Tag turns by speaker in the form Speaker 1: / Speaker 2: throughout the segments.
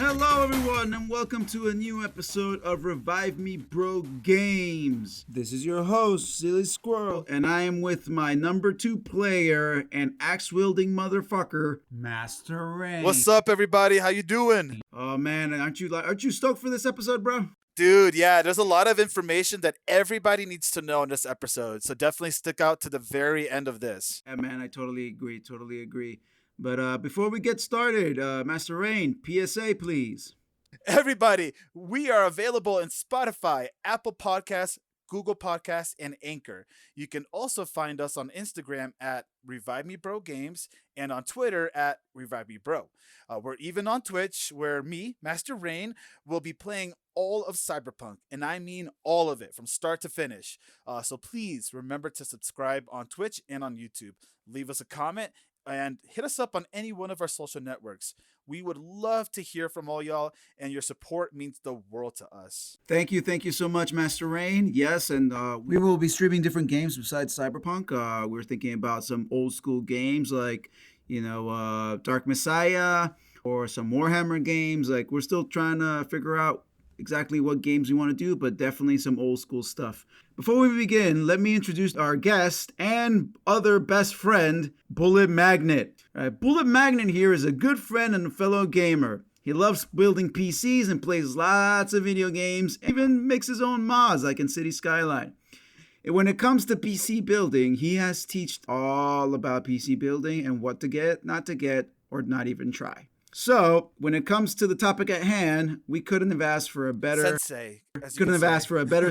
Speaker 1: Hello everyone and welcome to a new episode of Revive Me Bro Games. This is your host, Silly Squirrel, and I am with my number 2 player and axe-wielding motherfucker, Master Rein.
Speaker 2: What's up everybody? How you doing?
Speaker 1: Oh man, aren't you stoked for this episode, bro?
Speaker 2: Dude, yeah, there's a lot of information that everybody needs to know in this episode, so definitely stick out to the very end of this.
Speaker 1: Yeah man, I totally agree. But before we get started, Master Rein, PSA please.
Speaker 2: Everybody, we are available in Spotify, Apple Podcasts, Google Podcasts, and Anchor. You can also find us on Instagram at Revive Me Bro Games and on Twitter at Revive Me Bro. We're even on Twitch, where me, Master Rein, will be playing all of Cyberpunk, and I mean all of it from start to finish. So please remember to subscribe on Twitch and on YouTube. Leave us a comment and hit us up on any one of our social networks. We would love to hear from all y'all, and your support means the world to us.
Speaker 1: Thank you so much, Master Rein. Yes, and we will be streaming different games besides Cyberpunk. We're thinking about some old school games like, Dark Messiah or some Warhammer games. Like, we're still trying to figure out exactly what games we want to do, but definitely some old school stuff. Before we begin, let me introduce our guest and other best friend, bulletMAGNETT. bulletMAGNETT here is a good friend and a fellow gamer. He loves building PCs and plays lots of video games, even makes his own mods like in City Skyline. And when it comes to PC building, he has taught all about PC building and what to get, not to get, or not even try. So, when it comes to the topic at hand, we couldn't have asked for a better
Speaker 2: sensei,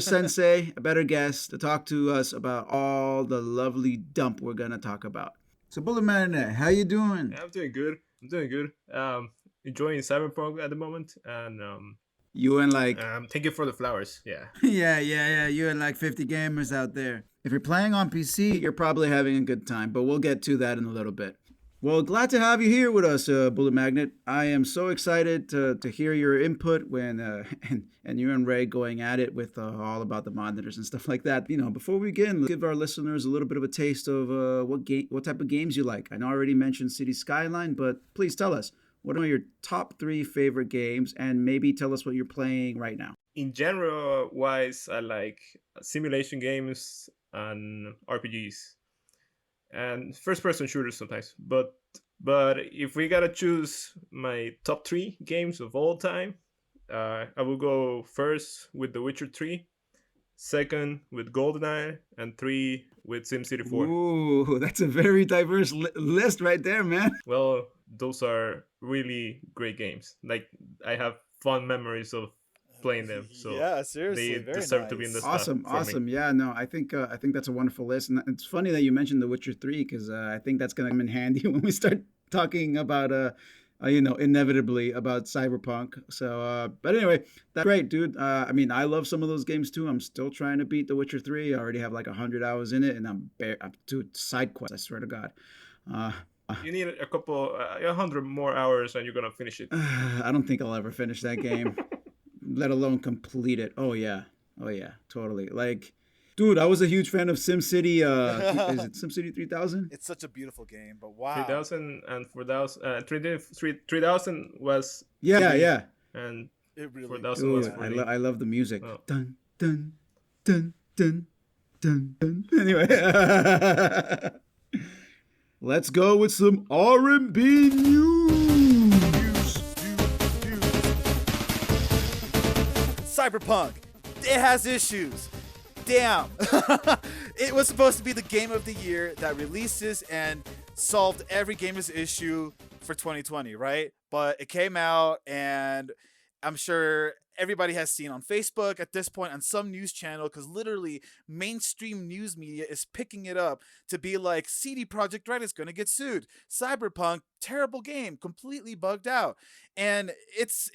Speaker 1: sensei, a better guest to talk to us about all the lovely dump we're gonna talk about. So, bulletMAGNETT, how you doing?
Speaker 3: Yeah, I'm doing good. Enjoying Cyberpunk at the moment, and
Speaker 1: you and
Speaker 3: thank you for the flowers. Yeah.
Speaker 1: yeah. You and like 50 gamers out there. If you're playing on PC, you're probably having a good time, but we'll get to that in a little bit. Well, glad to have you here with us, bulletMAGNETT. I am so excited to hear your input when and you and Ray going at it with all about the monitors and stuff like that. Before we begin, let's give our listeners a little bit of a taste of what type of games you like. I know I already mentioned City Skyline, but please tell us, what are your top 3 favorite games, and maybe tell us what you're playing right now.
Speaker 3: In general wise, I like simulation games and RPGs. And first-person shooters sometimes, but if we gotta choose my top 3 games of all time, I will go first with The Witcher 3, second with GoldenEye, and 3 with SimCity 4.
Speaker 1: Ooh, that's a very diverse list right there, man.
Speaker 3: Well, those are really great games. Like, I have fond memories of playing them, so
Speaker 2: yeah, seriously,
Speaker 3: they deserve to be in the
Speaker 1: awesome. Yeah, no, I think that's a wonderful list, and it's funny that you mentioned The Witcher 3 because I think that's gonna come in handy when we start talking about inevitably about Cyberpunk. So, but anyway, that's great, dude. I love some of those games too. I'm still trying to beat The Witcher 3. I already have like 100 hours in it, and I'm to side quests. I swear to God.
Speaker 3: You need a couple 100 more hours, and you're gonna finish it.
Speaker 1: I don't think I'll ever finish that game. Let alone complete it. Oh yeah, totally. Like, dude, I was a huge fan of SimCity. Is it SimCity 3000?
Speaker 2: It's such a beautiful game, but wow.
Speaker 3: 3000 and 4000, 3000 was
Speaker 1: yeah,
Speaker 3: and
Speaker 2: it really
Speaker 3: 4000 was
Speaker 1: dude, I love the music.
Speaker 3: Oh.
Speaker 1: Dun dun dun dun dun dun. Anyway, let's go with some R&B news.
Speaker 2: Cyberpunk, it has issues. Damn. It was supposed to be the game of the year that releases and solved every gamer's issue for 2020, right? But it came out, and I'm sure everybody has seen on Facebook at this point, on some news channel, because literally mainstream news media is picking it up to be like, CD Projekt Red is going to get sued. Cyberpunk, terrible game, completely bugged out. And it's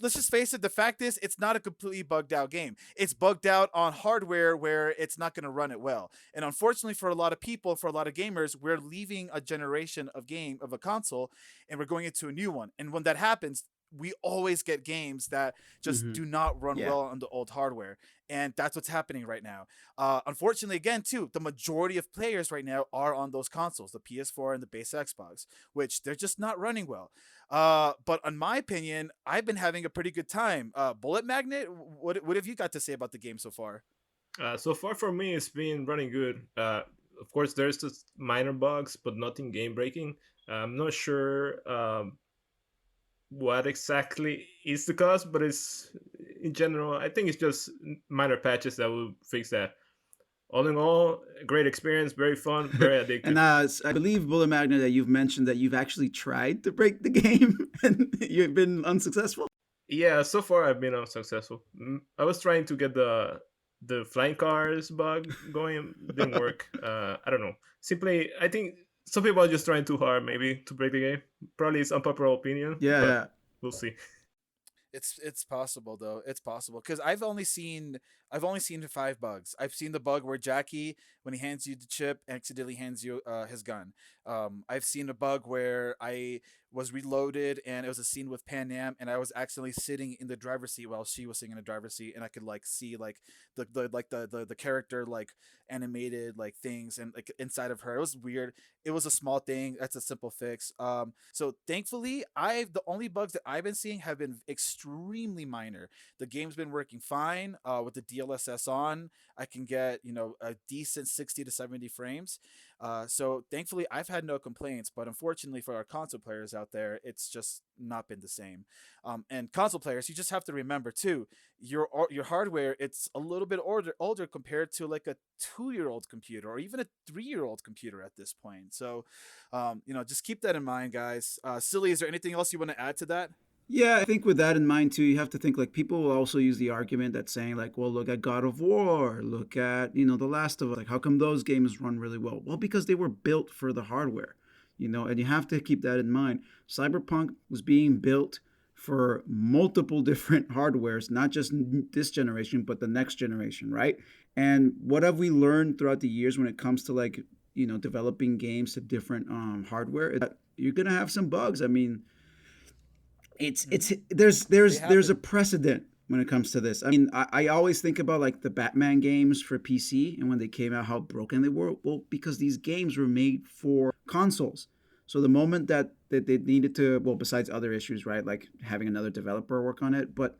Speaker 2: let's just face it, the fact is it's not a completely bugged out game. It's bugged out on hardware where it's not going to run it well. And unfortunately for a lot of people, for a lot of gamers, we're leaving a generation of a console and we're going into a new one. And when that happens, we always get games that just
Speaker 1: Hmm.
Speaker 2: do not run
Speaker 1: Yeah.
Speaker 2: well on the old hardware, and that's what's happening right now. Unfortunately, again, too, the majority of players right now are on those consoles, the PS4 and the base Xbox, which they're just not running well. But in my opinion, I've been having a pretty good time. bulletMAGNET, what have you got to say about the game so far?
Speaker 3: So far for me, it's been running good. Of course, there's just minor bugs, but nothing game breaking. I'm not sure what exactly is the cause, but it's in general. I think it's just minor patches that will fix that. All in all, a great experience, very fun, very
Speaker 1: And
Speaker 3: addictive.
Speaker 1: I believe, Bullet Magnet, that you've mentioned that you've actually tried to break the game and you've been unsuccessful.
Speaker 3: Yeah, so far I've been unsuccessful. I was trying to get the flying cars bug going, didn't work. I don't know. Simply, I think some people are just trying too hard, maybe, to break the game. Probably it's unpopular opinion,
Speaker 1: Yeah,
Speaker 3: but
Speaker 1: yeah.
Speaker 3: we'll see.
Speaker 2: It's possible though. It's possible because I've only seen 5 bugs. I've seen the bug where Jackie, when he hands you the chip, accidentally hands you his gun. I've seen a bug where I was reloaded and it was a scene with Pan Am and I was accidentally sitting in the driver's seat while she was sitting in the driver's seat and I could like see like the character like animated like things and like inside of her. It was weird. It was a small thing. That's a simple fix. So thankfully, I've the only bugs that I've been seeing have been extremely minor. The game's been working fine. With the DLSS on, I can get a decent 60 to 70 frames. So thankfully, I've had no complaints. But unfortunately, for our console players out there, it's just not been the same. And console players, you just have to remember too, your hardware it's a little bit older compared to like a 2-year old computer or even a 3-year old computer at this point. So just keep that in mind, guys. Silly, is there anything else you want to add to that?
Speaker 1: Yeah, I think with that in mind too, you have to think like people will also use the argument that saying like, well, look at God of War, look at, The Last of Us. Like, how come those games run really well? Well, because they were built for the hardware, and you have to keep that in mind. Cyberpunk was being built for multiple different hardwares, not just this generation, but the next generation, right? And what have we learned throughout the years when it comes to like, developing games to different hardware? You're gonna have some bugs. I mean, it's
Speaker 2: Hmm.
Speaker 1: there's
Speaker 2: They
Speaker 1: there's a
Speaker 2: happen.
Speaker 1: precedent when it comes to this. I mean, I always think about like the Batman games for PC and when they came out, how broken they were. Well, because these games were made for consoles. So the moment that they needed to, well, besides other issues, right, like having another developer work on it, but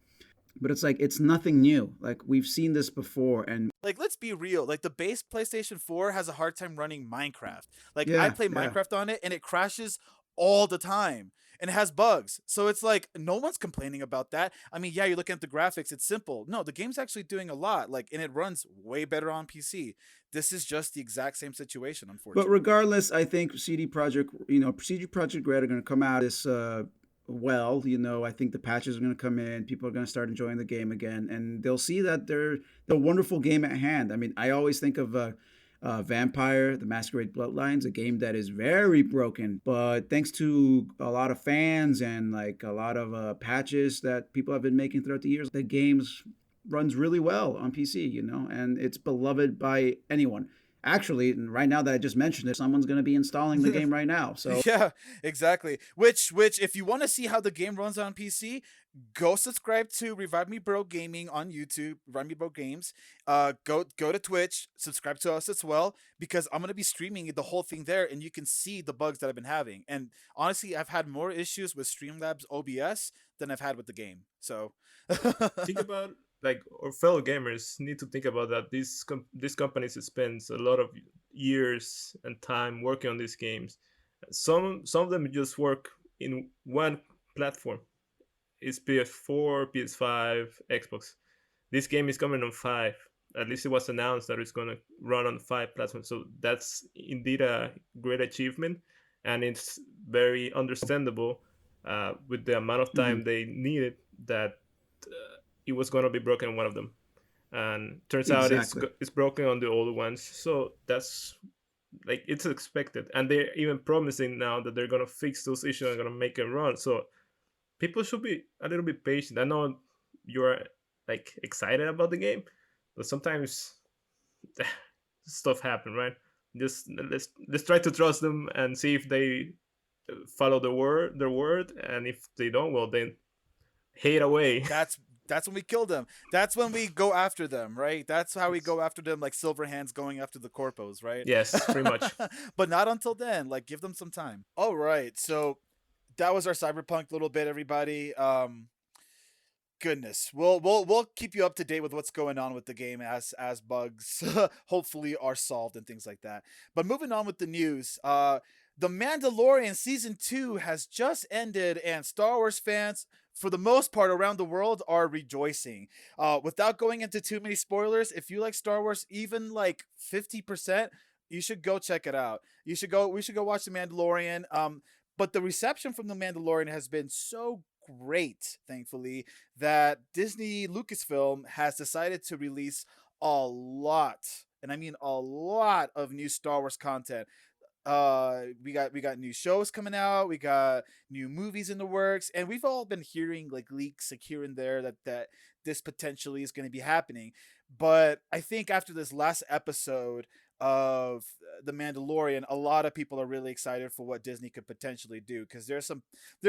Speaker 1: it's like it's nothing new. Like we've seen this before, and
Speaker 2: Like, let's be real. Like, the base PlayStation 4 has a hard time running Minecraft. Like, I
Speaker 1: yeah,
Speaker 2: play
Speaker 1: yeah.
Speaker 2: Minecraft on it and it crashes all the time and it has bugs. So it's like no one's complaining about that. I mean, yeah, you're looking at the graphics, it's simple. No, the game's actually doing a lot. Like, and it runs way better on PC. This is just the exact same situation,
Speaker 1: But
Speaker 2: unfortunately.
Speaker 1: regardless, I think CD Project Red are going to come out this well. I think the patches are going to come in. People are going to start enjoying the game again, and they'll see that they're the wonderful game at hand. I mean, I always think of Vampire: The Masquerade Bloodlines, a game that is very broken, but thanks to a lot of fans and like a lot of patches that people have been making throughout the years, the game's runs really well on PC. And it's beloved by anyone. Actually, right now that I just mentioned it, someone's going to be installing the game right now. So
Speaker 2: Yeah, exactly. Which if you want to see how the game runs on PC, go subscribe to Revive Me Bro Gaming on YouTube, Revive Me Bro Games. Go to Twitch, subscribe to us as well because I'm gonna be streaming the whole thing there, and you can see the bugs that I've been having. And honestly, I've had more issues with Streamlabs OBS than I've had with the game. So
Speaker 3: Think about, like, our fellow gamers need to think about that. These companies spends a lot of years and time working on these games. Some of them just work in one platform. It's PS4, PS5, Xbox. This game is coming on five. At least it was announced that it's gonna run on five platforms. So that's indeed a great achievement, and it's very understandable with the amount of time
Speaker 1: mhm,
Speaker 3: they needed that it was gonna be broken on one of them, and turns out
Speaker 1: exactly.
Speaker 3: it's broken on the older ones. So that's, like, it's expected, and they're even promising now that they're gonna fix those issues and gonna make it run. So people should be a little bit patient. I know you're, like, excited about the game, but sometimes stuff happen, right? Just let's try to trust them and see if they follow their word, and if they don't, well, then hate away.
Speaker 2: That's when we kill them. That's when we go after them, right? That's how we go after them, like Silverhand's going after the corpos, right?
Speaker 3: Yes, pretty much.
Speaker 2: But not until then. Like, give them some time. All right, so that was our cyberpunk little bit, everybody. Goodness, we'll keep you up to date with what's going on with the game as bugs hopefully are solved and things like that. But moving on with the news, the Mandalorian season 2 has just ended, and Star Wars fans, for the most part around the world, are rejoicing. Without going into too many spoilers, if you like Star Wars even like 50%, you should go check it out. You should go. We should go watch the Mandalorian. But the reception from the Mandalorian has been so great, thankfully, that Disney Lucasfilm has decided to release a lot, and I mean a lot, of new Star Wars content. We got new shows coming out, we got new movies in the works, and we've all been hearing like leaks like here and there that this potentially is going to be happening. But I think after this last episode of the Mandalorian, a lot of people are really excited for what Disney could potentially do, because there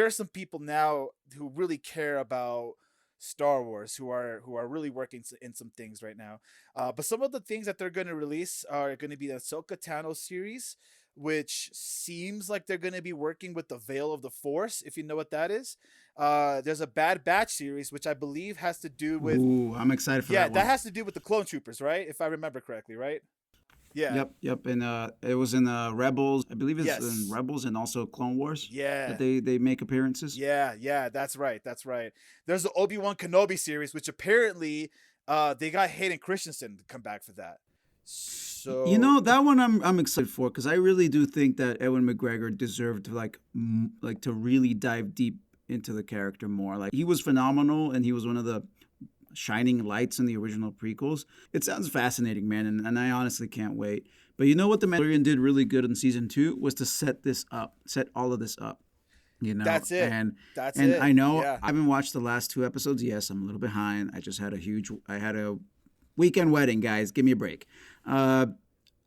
Speaker 2: are some people now who really care about Star Wars, who are really working in some things right now. But some of the things that they're going to release are going to be the Ahsoka Tano series, which seems like they're going to be working with the Veil of the Force, if you know what that is. There's a Bad Batch series, which I believe has to do with.
Speaker 1: Ooh, I'm excited for
Speaker 2: Yeah,
Speaker 1: that one.
Speaker 2: that has to do with the clone troopers, right? If I remember correctly, right? Yeah.
Speaker 1: Yep. And it was in Rebels. I believe it's
Speaker 2: Yes.
Speaker 1: in Rebels and also Clone Wars.
Speaker 2: Yeah.
Speaker 1: That they make appearances.
Speaker 2: Yeah, that's right. That's right. There's the Obi-Wan Kenobi series, which apparently they got Hayden Christensen to come back for that. So
Speaker 1: You know, that one I'm excited for, because I really do think that Ewan McGregor deserved to like to really dive deep into the character more. Like, he was phenomenal, and he was one of the shining lights in the original prequels. It sounds fascinating, man, and I honestly can't wait. But you know what the Mandalorian did really good in season 2 was to set all of this up. You know,
Speaker 2: That's it.
Speaker 1: And
Speaker 2: That's
Speaker 1: and
Speaker 2: it.
Speaker 1: I know
Speaker 2: Yeah.
Speaker 1: I haven't watched the last 2 episodes. Yes, I'm a little behind. I had a weekend wedding, guys. Give me a break. I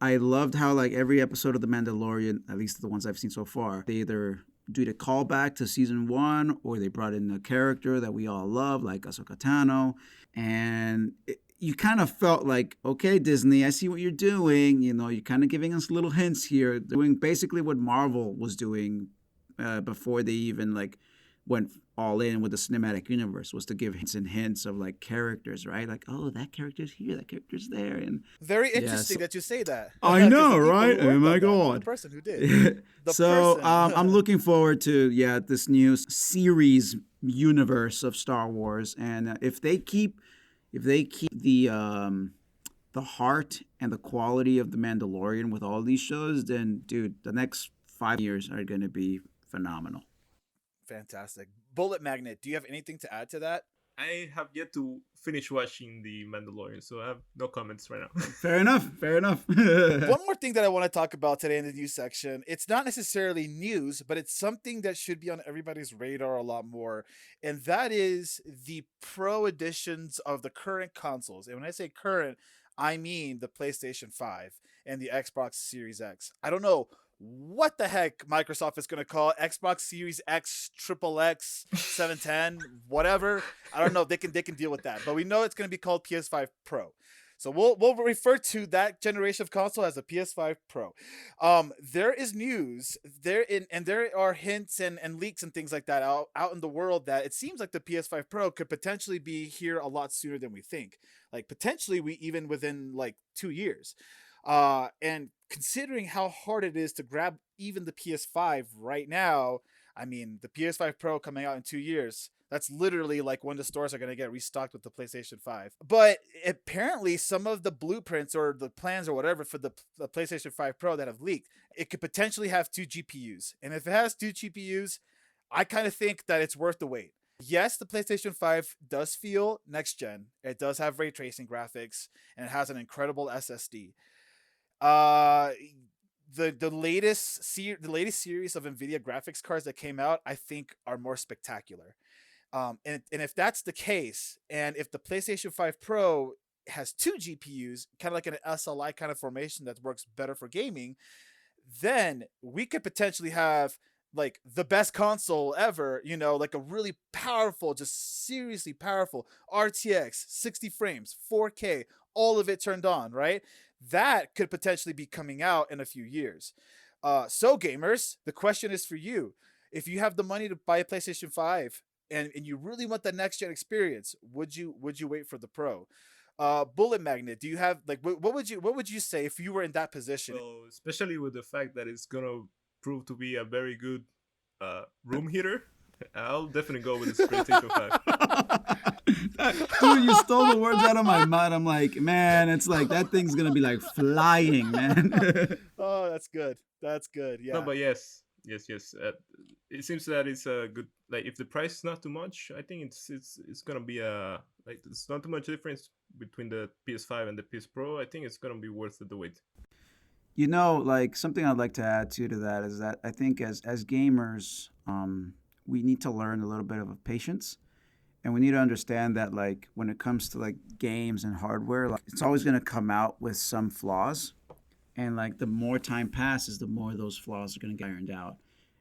Speaker 1: loved how, like, every episode of The Mandalorian, at least the ones I've seen so far, they either did a callback to season 1, or they brought in a character that we all love, like Ahsoka Tano. And you kind of felt like, okay, Disney, I see what you're doing. You know, you're kind of giving us little hints here, doing basically what Marvel was doing before they even like went all in with the cinematic universe, was to give hints of like characters, right? Like, oh, that character's here, that character's there, and
Speaker 2: Very
Speaker 1: Yeah,
Speaker 2: interesting
Speaker 1: so-
Speaker 2: that you say that.
Speaker 1: I
Speaker 2: 'Cause
Speaker 1: know,
Speaker 2: the people
Speaker 1: right?
Speaker 2: who
Speaker 1: Oh
Speaker 2: worked
Speaker 1: my
Speaker 2: on that,
Speaker 1: God.
Speaker 2: the person who did. The
Speaker 1: So
Speaker 2: person.
Speaker 1: I'm looking forward to this new series universe of Star Wars, and if they keep the heart and the quality of the Mandalorian with all these shows, then dude, the next 5 years are going to be phenomenal.
Speaker 2: Fantastic. BulletMAGNETT, do you have anything to add to that?
Speaker 3: I have yet to finish watching The Mandalorian, so I have no comments right now.
Speaker 1: Fair enough.
Speaker 2: One more thing that I want to talk about today in the news section. It's not necessarily news, but it's something that should be on everybody's radar a lot more. And that is the pro editions of the current consoles. And when I say current, I mean the PlayStation 5 and the Xbox Series X. I don't know what the heck Microsoft is going to call Xbox Series X, Triple X, 710, whatever. I don't know. They can deal with that. But we know it's going to be called PS5 Pro. So we'll refer to that generation of console as a PS5 Pro. There is news and there are hints and leaks and things like that out in the world that it seems like the PS5 Pro could potentially be here a lot sooner than we think. Like, potentially we even within like 2 years. And considering how hard it is to grab even the PS5 right now, I mean, the PS5 Pro coming out in 2 years, that's literally like when the stores are going to get restocked with the PlayStation 5. But apparently some of the blueprints or the plans or whatever for the PlayStation 5 Pro that have leaked, it could potentially have 2 GPUs. And if it has 2 GPUs, I kind of think that it's worth the wait. Yes, the PlayStation 5 does feel next gen. It does have ray tracing graphics, and it has an incredible SSD. The latest series of Nvidia graphics cards that came out, I think, are more spectacular. And if that's the case, and if the PlayStation 5 Pro has 2 GPUs, kind of like an SLI kind of formation that works better for gaming, then we could potentially have like the best console ever, like a really powerful, just seriously powerful RTX, 60 frames, 4K, all of it turned on, right? That could potentially be coming out in a few years. So gamers, the question is for you. If you have the money to buy a PlayStation 5 and you really want the next gen experience, would you wait for the Pro? bulletMAGNETT, do you have like what would you say if you were in that position?
Speaker 3: Well, especially with the fact that it's gonna prove to be a very good room heater, I'll definitely go with this PlayStation 5.
Speaker 1: Dude, you stole the words out of my mouth. I'm like, man, it's like that thing's gonna be like flying, man.
Speaker 2: Oh, that's good. That's good.
Speaker 3: No,
Speaker 2: Yeah.
Speaker 3: but yes. It seems that it's a good, like, if the price is not too much, I think it's gonna be a, like, it's not too much difference between the PS5 and the PS Pro. I think it's gonna be worth the wait.
Speaker 1: Like something I'd like to add to that is that I think as gamers, we need to learn a little bit of patience, and we need to understand that like when it comes to like games and hardware, like it's always gonna come out with some flaws, and like the more time passes, the more those flaws are gonna get ironed out.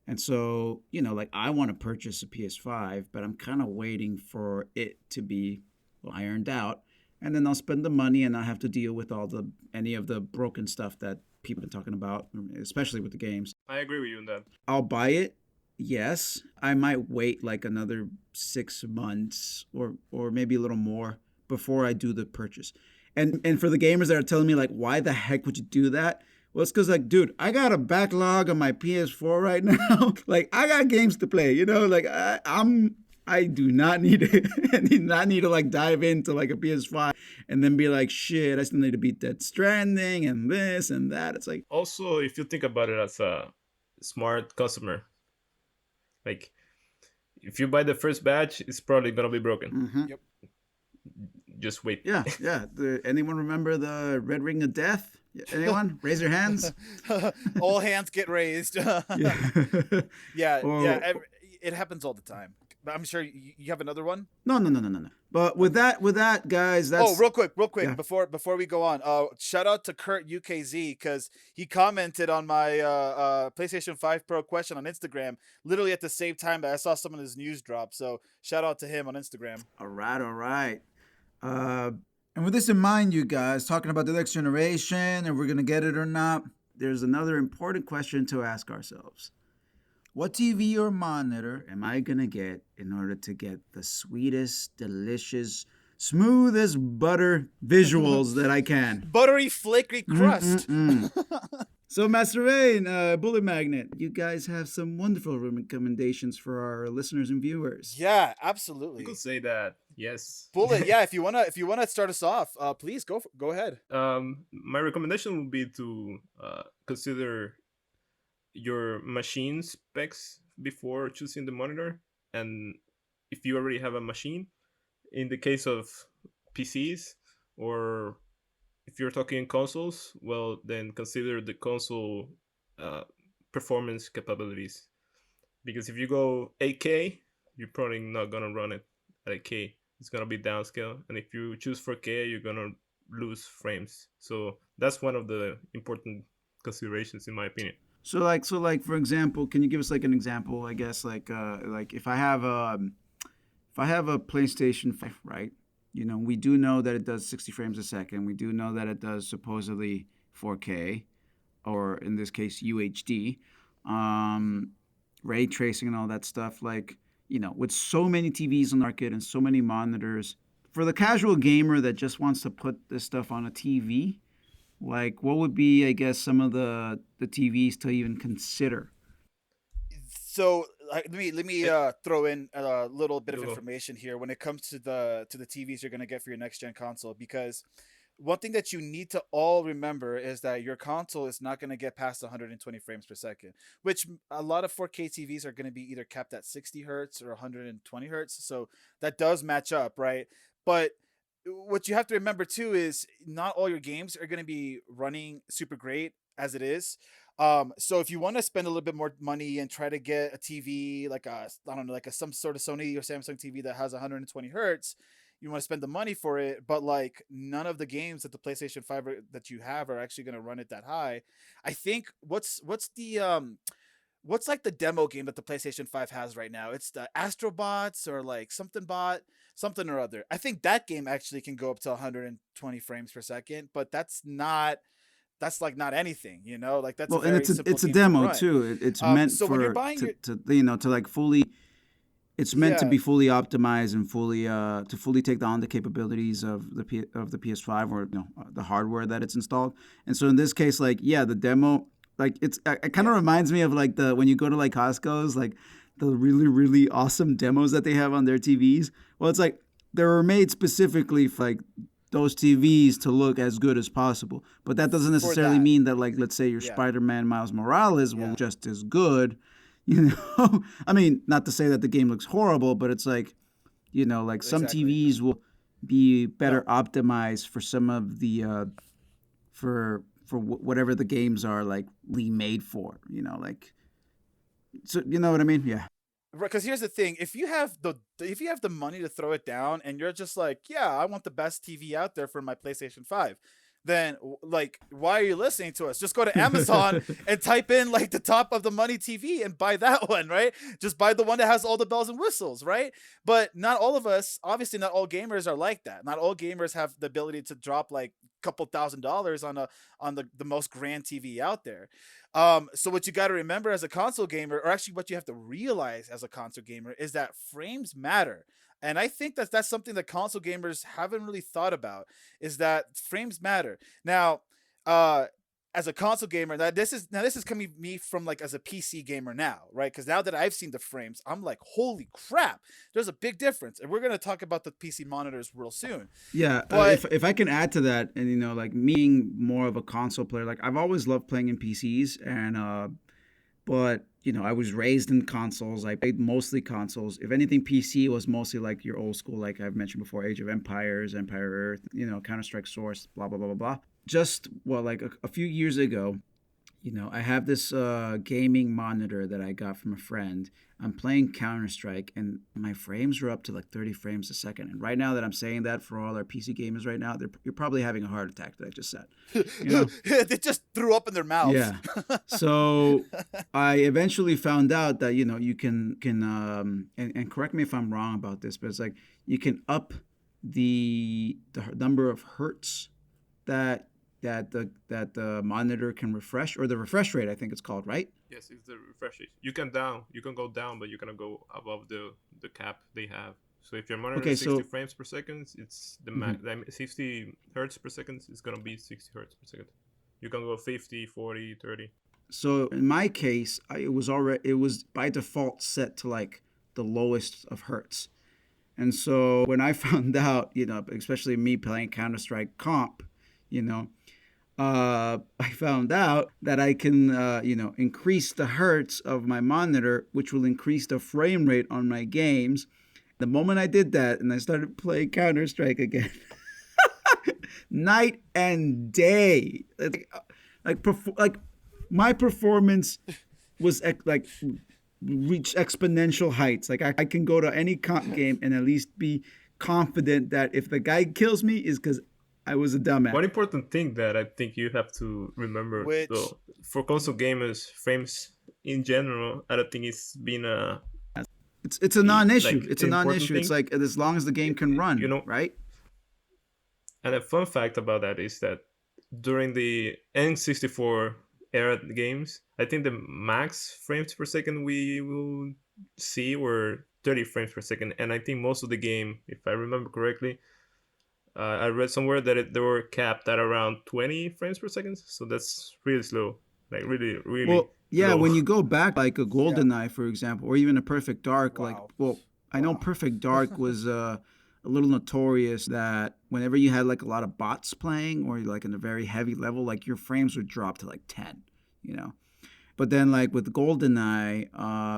Speaker 1: And so, like I want to purchase a PS5, but I'm kind of waiting for it to be ironed out, and then I'll spend the money and not have to deal with any of the broken stuff that people have been talking about, especially with the games.
Speaker 3: I agree with you on that.
Speaker 1: I'll buy it. Yes, I might wait like another 6 months or maybe a little more before I do the purchase. And for the gamers that are telling me like, why the heck would you do that? Well, it's because like, dude, I got a backlog on my PS4 right now. Like, I got games to play. Like I do not need it. I do not need to like dive into like a PS5 and then be like, shit, I still need to beat Dead Stranding and this and that. It's like,
Speaker 3: Also, if you think about it as a smart customer, like, if you buy the first batch, it's probably gonna be broken.
Speaker 2: Yep.
Speaker 3: Just wait.
Speaker 1: yeah. Anyone remember the Red Ring of Death? Anyone? Raise your hands.
Speaker 2: All hands get raised.
Speaker 1: Yeah.
Speaker 2: Yeah.
Speaker 1: Or-
Speaker 2: Yeah. It happens all the time. But I'm sure you have another one.
Speaker 1: No. But with that, guys, that's
Speaker 2: Oh, real quick,
Speaker 1: Yeah.
Speaker 2: before we go on, shout out to Kurt UKZ because he commented on my PlayStation 5 Pro question on Instagram, literally at the same time that I saw some of his news drop. So shout out to him on Instagram.
Speaker 1: all right. And with this in mind, you guys, talking about the next generation, and we're gonna get it or not, there's another important question to ask ourselves. What TV or monitor am I going to get in order to get the sweetest, delicious, smooth as butter visuals that I can?
Speaker 2: Buttery, flaky crust.
Speaker 1: So, Master Rein, bulletMAGNETT, you guys have some wonderful recommendations for our listeners and viewers.
Speaker 2: Yeah,
Speaker 3: You
Speaker 2: absolutely.
Speaker 3: could say that. Yes.
Speaker 2: Bullet, yeah. If you wanna start us off, please go ahead.
Speaker 3: My recommendation would be to consider your machine specs before choosing the monitor, and if you already have a machine, in the case of PCs, or if you're talking consoles, well, then consider the console performance capabilities, because if you go 8K, you're probably not gonna run it at 8K. It's gonna be downscale, and if you choose 4K, you're gonna lose frames. So that's one of the important considerations, in my opinion.
Speaker 1: So like for example, can you give us like an example? I guess like if I have a PlayStation 5, right? We do know that it does 60 frames a second. We do know that it does supposedly 4K, or in this case UHD, ray tracing and all that stuff. Like, with so many TVs on the market and so many monitors, for the casual gamer that just wants to put this stuff on a TV, like, what would be, I guess, some of the TVs to even consider?
Speaker 2: So let me throw in a little bit of
Speaker 3: Go.
Speaker 2: information here when it comes to the TVs you're gonna get for your next gen console, because one thing that you need to all remember is that your console is not going to get past 120 frames per second, which a lot of 4K TVs are going to be either capped at 60 hertz or 120 hertz. So that does match up, right? But what you have to remember too is not all your games are going to be running super great as it is. So if you want to spend a little bit more money and try to get a TV like some sort of Sony or Samsung TV that has 120 hertz, you want to spend the money for it, but like none of the games that the PlayStation 5 that you have are actually going to run it that high. I think what's the what's like the demo game that the PlayStation 5 has right now? It's the Astrobots or like something or other. I think that game actually can go up to 120 frames per second, but that's like not anything, you know? Like that's a
Speaker 1: Well, and
Speaker 2: very simple
Speaker 1: it's a
Speaker 2: game to
Speaker 1: demo
Speaker 2: run.
Speaker 1: too. It's meant
Speaker 2: So when you're
Speaker 1: for
Speaker 2: buying your
Speaker 1: to you know to like fully. It's meant to
Speaker 2: yeah,
Speaker 1: be fully optimized and fully to fully take on the capabilities of the PS5 or the hardware that it's installed. And so in this case, like the demo, like it kind of
Speaker 2: yeah,
Speaker 1: reminds me of like the when you go to like Costco's, like the really really awesome demos that they have on their TVs. Well, it's like they were made specifically for like those TVs to look as good as possible. But that doesn't
Speaker 2: for
Speaker 1: necessarily
Speaker 2: that.
Speaker 1: mean that like let's say your
Speaker 2: Yeah,
Speaker 1: Spider-Man Miles Morales will
Speaker 2: yeah,
Speaker 1: look just as good. I mean, not to say that the game looks horrible, but it's like, like some
Speaker 2: exactly.
Speaker 1: TVs will be better
Speaker 2: No,
Speaker 1: optimized for some of the for whatever the games are like remade for. Like so you know what I mean? Yeah.
Speaker 2: because here's the thing: if you have the money to throw it down, and you're just like, yeah, I want the best TV out there for my PlayStation 5, then like, why are you listening to us? Just go to Amazon and type in like the top of the money TV and buy that one, right? Just buy the one that has all the bells and whistles, right? But not all of us, obviously, not all gamers are like that. Not all gamers have the ability to drop like couple $1,000s on the most grand TV out there. So what you got to remember as a console gamer, or actually what you have to realize as a console gamer, is that frames matter. And I think that's something that console gamers haven't really thought about, is that frames matter. Now, uh, as a console gamer, this is coming me from like as a PC gamer now, right? Because now that I've seen the frames, I'm like, holy crap, there's a big difference. And we're gonna talk about the PC monitors real soon.
Speaker 1: Yeah,
Speaker 2: But
Speaker 1: if I can add to that, and like me being more of a console player, like I've always loved playing in PCs, and but I was raised in consoles. I played mostly consoles. If anything, PC was mostly like your old school, like I've mentioned before, Age of Empires, Empire Earth, Counter Strike Source, blah blah blah blah blah. Just like a few years ago, I have this gaming monitor that I got from a friend. I'm playing Counter Strike, and my frames are up to like 30 frames a second. And right now that I'm saying that, for all our PC gamers right now, you're probably having a heart attack that I just said.
Speaker 2: they just threw up in their mouths.
Speaker 1: Yeah. So I eventually found out that you can and correct me if I'm wrong about this, but it's like you can up the number of hertz that the monitor can refresh, or the refresh rate, I think it's called, right?
Speaker 3: Yes, it's the refresh rate. You can go down, but you cannot go above the cap they have. So if your monitor
Speaker 1: Okay,
Speaker 3: is 60
Speaker 1: so
Speaker 3: frames per second, it's the
Speaker 1: mhm.
Speaker 3: 60 hertz per second is gonna be 60 hertz per second. You can go 50, 40, 30.
Speaker 1: So in my case, it was by default set to like the lowest of hertz. And so when I found out, especially me playing Counter Strike comp, you know, I found out that I can, increase the hertz of my monitor, which will increase the frame rate on my games. The moment I did that and I started playing Counter Strike again, night and day, like my performance was like reached exponential heights. Like I can go to any comp game and at least be confident that if the guy kills me is because I was a dumbass.
Speaker 3: One important thing that I think you have to remember,
Speaker 2: Which
Speaker 3: though, for console gamers, frames in general, I don't think it's been
Speaker 1: It's a non-issue.
Speaker 3: like
Speaker 1: It's a
Speaker 3: an important
Speaker 1: non-issue. It's
Speaker 3: thing.
Speaker 1: like as long as the game can
Speaker 3: You
Speaker 1: run,
Speaker 3: know,
Speaker 1: right?
Speaker 3: and a fun fact about that is that during the N64 era games, I think the max frames per second we will see were 30 frames per second, and I think most of the game, if I remember correctly, I read somewhere that they were capped at around 20 frames per second, so that's really slow, like really, really
Speaker 1: Well, yeah,
Speaker 3: low.
Speaker 1: when you go back like a
Speaker 2: yeah,
Speaker 1: GoldenEye, for example, or even a Perfect Dark, like,
Speaker 2: wow,
Speaker 1: well, I know
Speaker 2: wow.
Speaker 1: Perfect Dark was a little notorious that whenever you had like a lot of bots playing or like in a very heavy level, like your frames would drop to like 10, you know. But then like with GoldenEye,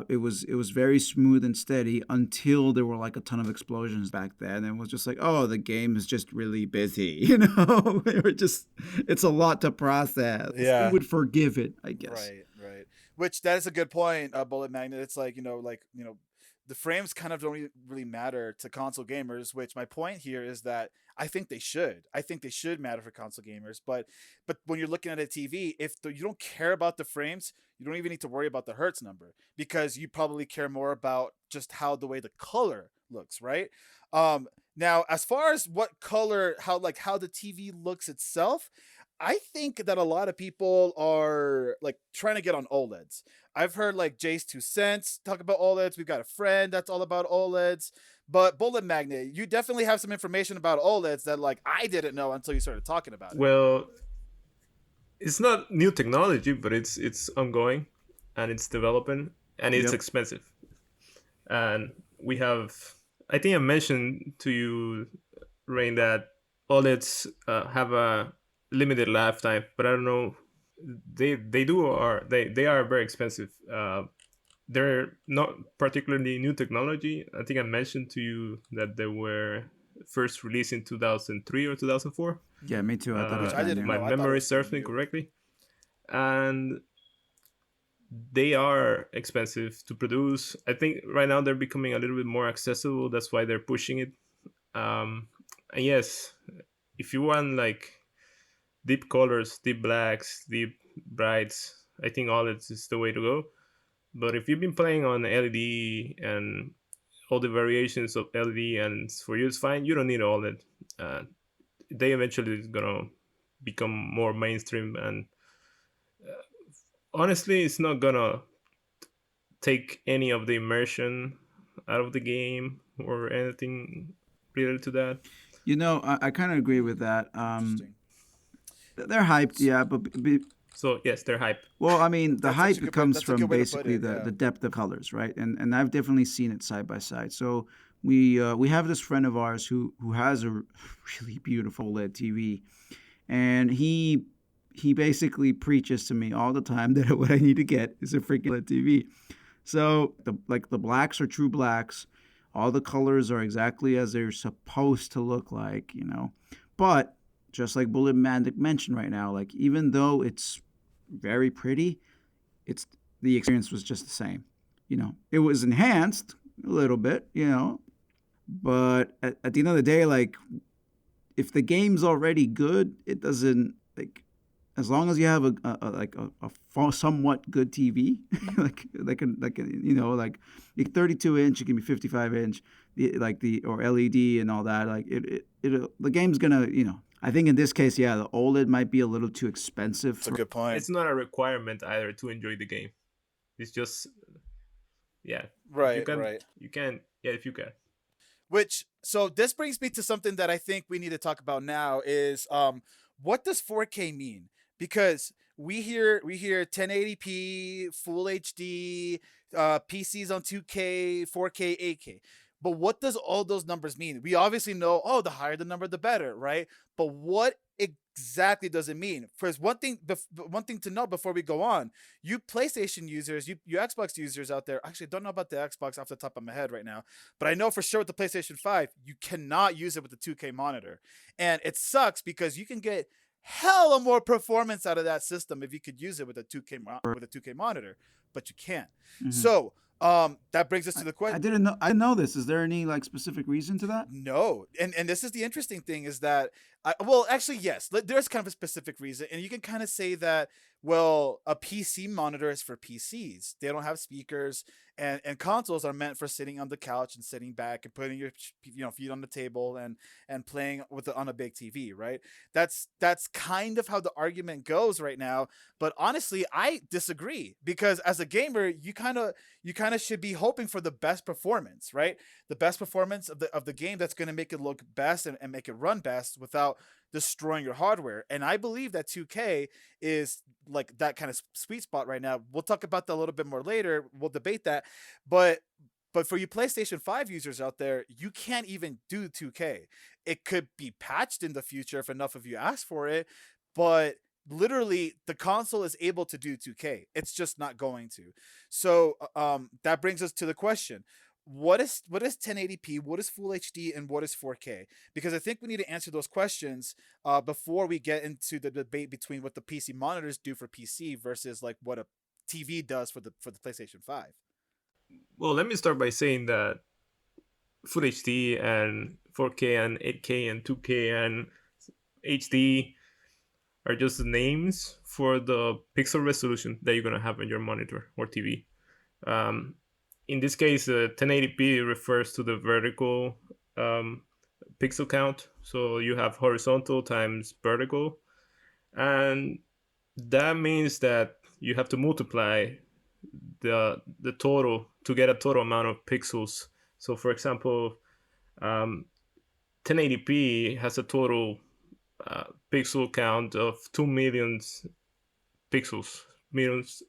Speaker 1: it was very smooth and steady until there were like a ton of explosions back then, and it was just like, oh, the game is just really busy, it's a lot to process. We
Speaker 2: Yeah.
Speaker 1: would forgive it, I guess.
Speaker 2: Right, right. Which that is a good point, Bullet Magnet. It's like, the frames kind of don't really matter to console gamers, which my point here is that I think they should. I think they should matter for console gamers. But when you're looking at a TV, if you don't care about the frames, you don't even need to worry about the hertz number, because you probably care more about just how the way the color looks, right? Now, as far as what color, how the TV looks itself, I think that a lot of people are like trying to get on OLEDs. I've heard like Jay's 2 cents talk about OLEDs. We've got a friend that's all about OLEDs. But bulletMAGNETT, you definitely have some information about OLEDs that like I didn't know until you started talking about it.
Speaker 3: Well, it's not new technology, but it's ongoing, and it's developing, and it's expensive. And we have, I think I mentioned to you, Rein, that OLEDs have a limited lifetime, but I don't know. They are very expensive. They're not particularly new technology. I think I mentioned to you that they were first released in 2003 or 2004.
Speaker 1: Yeah, me too. I thought it was
Speaker 2: I didn't
Speaker 1: brand
Speaker 2: know.
Speaker 1: new.
Speaker 3: My
Speaker 2: I thought it
Speaker 3: memory
Speaker 2: was
Speaker 3: serves me
Speaker 2: new.
Speaker 3: correctly, and they are expensive to produce. I think right now they're becoming a little bit more accessible. That's why they're pushing it. And yes, if you want like deep colors, deep blacks, deep brights, I think OLEDs is the way to go. But if you've been playing on LED and all the variations of LED, and for you it's fine, you don't need OLED. They eventually is gonna become more mainstream, and honestly, it's not gonna take any of the immersion out of the game or anything related to that.
Speaker 1: You know, I kind of agree with that.
Speaker 2: Interesting.
Speaker 1: They're hyped, yeah, but
Speaker 3: So yes, they're hype.
Speaker 1: well, I mean, the
Speaker 2: That's actually
Speaker 1: hype
Speaker 2: good-
Speaker 1: comes
Speaker 2: that's a
Speaker 1: from
Speaker 2: good way to put
Speaker 1: basically
Speaker 2: it, yeah.
Speaker 1: the depth of colors, right? And I've definitely seen it side by side. So we have this friend of ours who has a really beautiful OLED TV, and he basically preaches to me all the time that what I need to get is a freaking OLED TV. So the blacks are true blacks. All the colors are exactly as they're supposed to look like, you know. But just like bulletMAGNETT mentioned right now, like even though it's very pretty, it's the experience was just the same. You know, it was enhanced a little bit, you know, but at the end of the day, like if the game's already good, it doesn't like as long as you have a somewhat good TV, like you know, like 32 inch, it can be 55 inch, or LED and all that. Like the game's gonna, you know. I think in this case, yeah, the OLED might be a little too expensive.
Speaker 2: That's a good point.
Speaker 3: It's not a requirement either to enjoy the game. It's just, yeah.
Speaker 2: Right,
Speaker 3: You can,
Speaker 2: right.
Speaker 3: You can, yeah, if you can.
Speaker 2: So this brings me to something that I think we need to talk about now is what does 4K mean? Because we hear 1080p, full HD, PCs on 2K, 4K, 8K. But what does all those numbers mean? We obviously know, the higher the number, the better, right? But what exactly does it mean? First, one thing to know before we go on, you PlayStation users, you Xbox users out there, actually don't know about the Xbox off the top of my head right now, but I know for sure with the PlayStation 5, you cannot use it with the 2K monitor. And it sucks because you can get hella more performance out of that system if you could use it with a 2K monitor, but you can't.
Speaker 1: Mhm.
Speaker 2: So that brings us to the question.
Speaker 1: I didn't know this. Is there any like specific reason to that?
Speaker 2: No, and this is the interesting thing is that actually yes, there's kind of a specific reason, and you can kind of say that a PC monitor is for PCs. They don't have speakers, and consoles are meant for sitting on the couch and sitting back and putting your feet on the table and playing on a big TV, right? That's kind of how the argument goes right now. But honestly, I disagree because as a gamer, you kind of should be hoping for the best performance, right? The best performance of the game that's going to make it look best and make it run best without destroying your hardware. And I believe that 2K is like that kind of sweet spot right now. We'll talk about that a little bit more later. We'll debate that. But for you PlayStation 5 users out there, you can't even do 2K. It could be patched in the future if enough of you ask for it, but literally the console is able to do 2K. It's just not going to. So that brings us to the question. What is 1080p, what is full HD, and what is 4K? Because I think we need to answer those questions before we get into the debate between what the PC monitors do for PC versus like what a TV does for the PlayStation 5.
Speaker 3: Well, let me start by saying that Full HD and 4K and 8K and 2K and HD are just names for the pixel resolution that you're gonna have on your monitor or TV. Um, in this case, 1080p refers to the vertical um, pixel count. So you have horizontal times vertical, and that means that you have to multiply the total to get a total amount of pixels. So, for example, 1080p has a total pixel count of 2 million pixels, millions,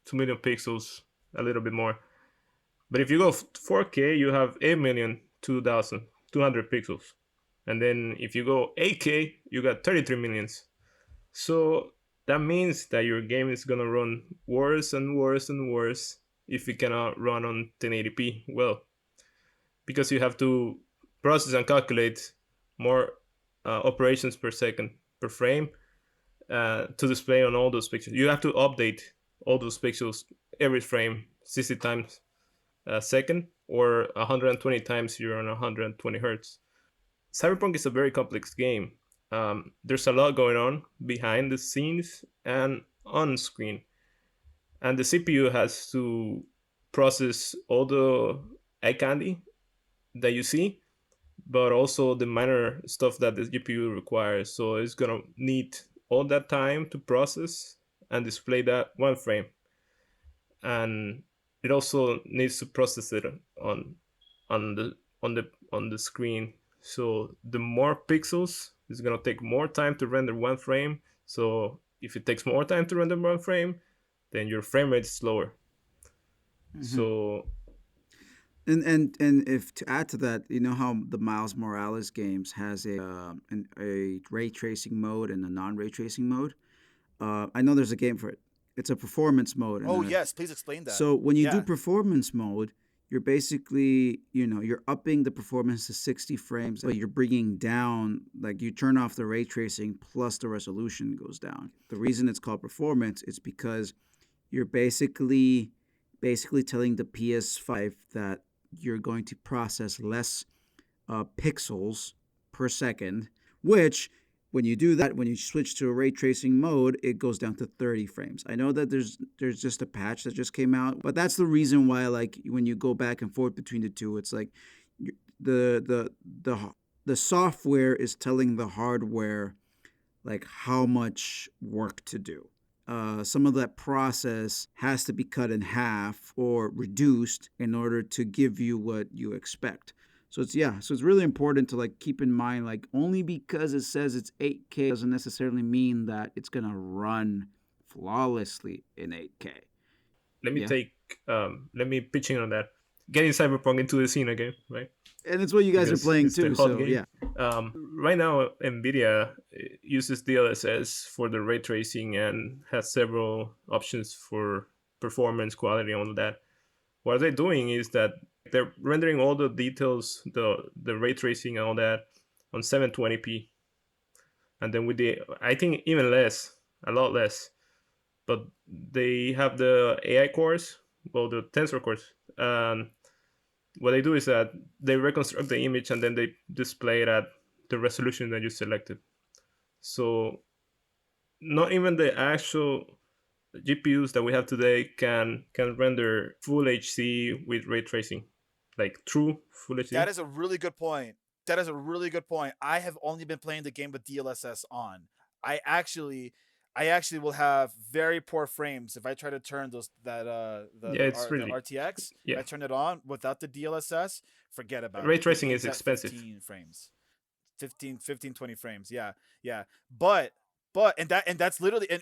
Speaker 3: 2 million pixels, a little bit more. But if you go 4K, you have 8,002,200 pixels. And then if you go 8K, you got 33 millions. So that means that your game is gonna run worse and worse and worse if it cannot run on 1080p well, because you have to process and calculate more operations per second per frame to display on all those pixels. You have to update all those pixels every frame 60 times a second, or 120 times you're on 120 hertz. Cyberpunk is a very complex game. There's a lot going on behind the scenes and on screen, and the CPU has to process all the eye candy that you see, but also the minor stuff that the GPU requires. So it's gonna need all that time to process and display that one frame, and it also needs to process it on on the screen. So the more pixels, it's gonna take more time to render one frame. So if it takes more time to render one frame, then your frame rate is slower.
Speaker 1: Hmm.
Speaker 3: So
Speaker 1: And if to add to that, you know how the Miles Morales games has a ray tracing mode and a non ray tracing mode. I know there's a game for it. It's a performance mode, and
Speaker 2: Oh yes, please explain that.
Speaker 1: so when you do
Speaker 2: Yeah.
Speaker 1: performance mode, you're basically, you're upping the performance to 60 frames, but you're bringing down, like you turn off the ray tracing plus the resolution goes down. The reason it's called performance is because you're basically telling the PS5 that you're going to process less pixels per second, which when you do that, when you switch to a ray tracing mode, it goes down to 30 frames. I know that there's just a patch that just came out, but that's the reason why, like, when you go back and forth between the two, it's like the the the the software is telling the hardware like how much work to do. Some of that process has to be cut in half or reduced in order to give you what you expect. So it's really important to like keep in mind, like, only because it says it's 8K doesn't necessarily mean that it's gonna run flawlessly in 8K.
Speaker 3: let me
Speaker 1: Yeah.
Speaker 3: take let me pitch in on that. Getting Cyberpunk into the scene again, right?
Speaker 1: And it's what you guys are
Speaker 3: Because
Speaker 1: playing
Speaker 3: it's the
Speaker 1: too.
Speaker 3: hot
Speaker 1: So
Speaker 3: game.
Speaker 1: yeah.
Speaker 3: Right now, Nvidia uses DLSS for the ray tracing and has several options for performance, quality, and all that. What they're doing is that they're rendering all the details, the ray tracing and all that on 720p, and then with the, I think even less, a lot less. But they have the AI cores, well, the tensor cores. What they do is that they reconstruct the image and then they display it at the resolution that you selected. So not even the actual GPUs that we have today can render full HD with ray tracing, like true full HD.
Speaker 2: That is a really good point. That is a really good point. I have only been playing the game with DLSS on. I actually I actually will have very poor frames if I try to turn those that
Speaker 3: Yeah, it's
Speaker 2: the
Speaker 3: really,
Speaker 2: RTX. If
Speaker 3: yeah.
Speaker 2: I turn it on without the DLSS, forget about
Speaker 3: Ray
Speaker 2: it.
Speaker 3: tracing is
Speaker 2: It's at
Speaker 3: expensive.
Speaker 2: 15 frames. 15, 20 frames. Yeah. Yeah. And that's literally, and